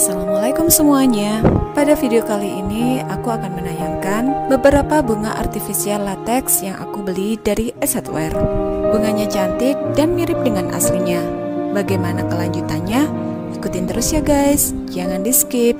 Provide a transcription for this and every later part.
Assalamualaikum semuanya. Pada video kali ini aku akan menayangkan beberapa bunga artifisial latex yang aku beli dari Esetware. Bunganya cantik dan mirip dengan aslinya. Bagaimana kelanjutannya? Ikutin terus ya guys, jangan di skip.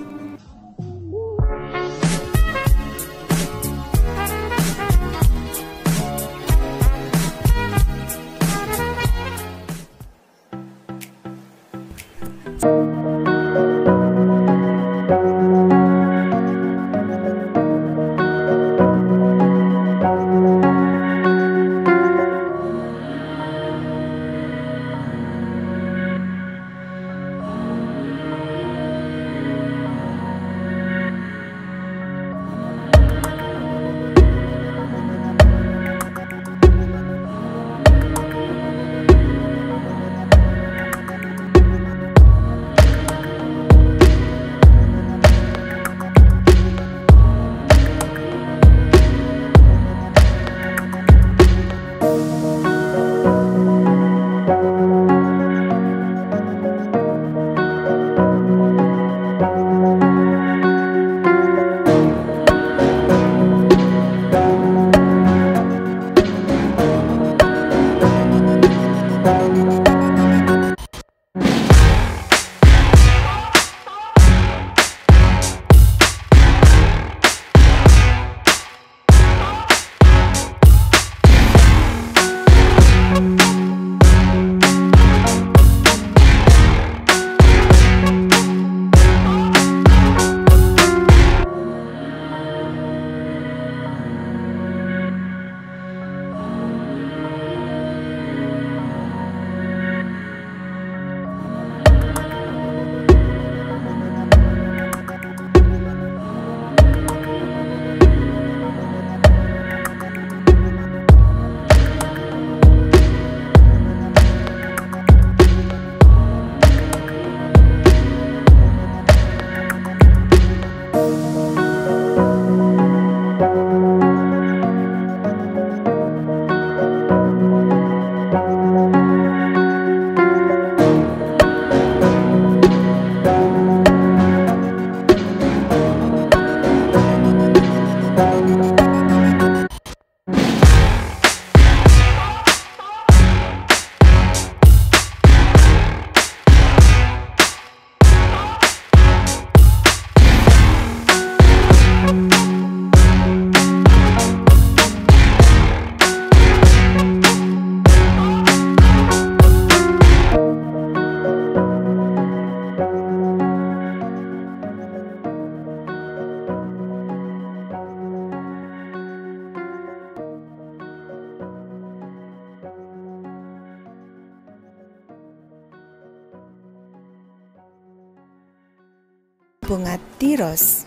Bunga tea rose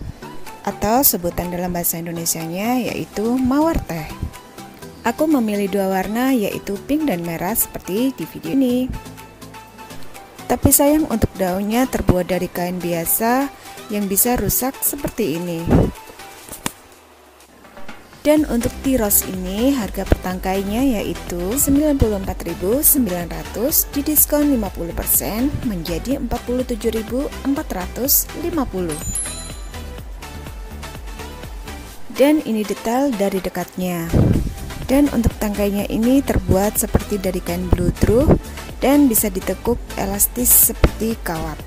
atau sebutan dalam bahasa Indonesianya yaitu mawar teh. Aku memilih dua warna yaitu pink dan merah seperti di video ini. Tapi sayang untuk daunnya terbuat dari kain biasa yang bisa rusak seperti ini. Dan untuk tea rose ini harga per tangkainya yaitu 94.900, didiskon 50% menjadi 47.450. Dan ini detail dari dekatnya. Dan untuk tangkainya ini terbuat seperti dari kain bluedroo dan bisa ditekuk elastis seperti kawat.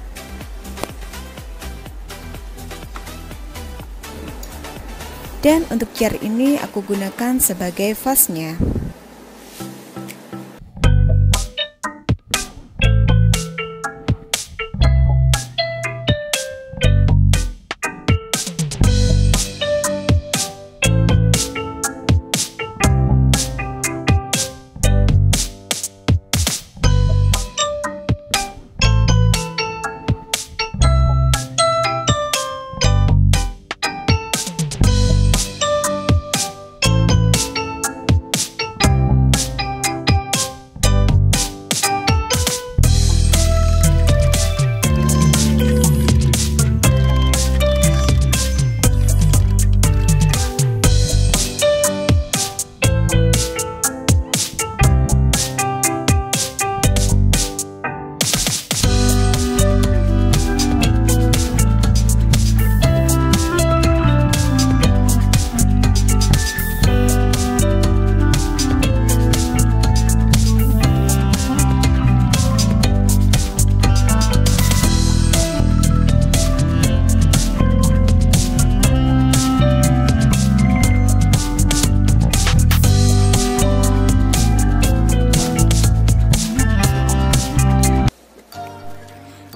Dan untuk jar ini aku gunakan sebagai vasnya.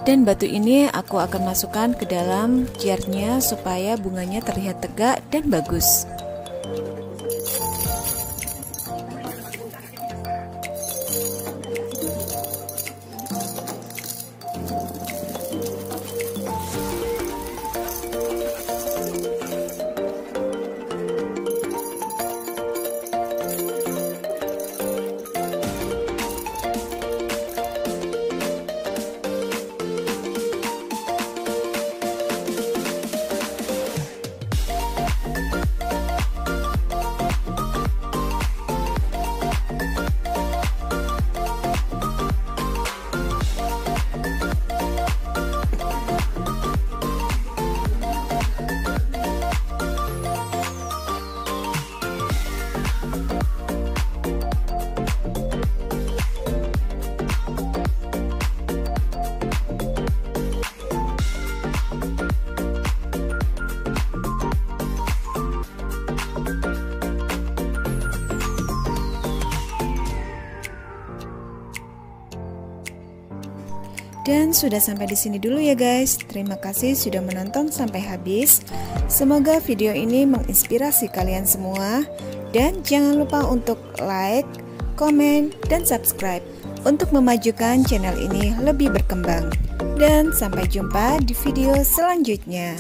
Dan batu ini aku akan masukkan ke dalam jarnya supaya bunganya terlihat tegak dan bagus. Dan sudah sampai di sini dulu ya guys. Terima kasih sudah menonton sampai habis. Semoga video ini menginspirasi kalian semua. Dan jangan lupa untuk like, komen, dan subscribe untuk memajukan channel ini lebih berkembang. Dan sampai jumpa di video selanjutnya.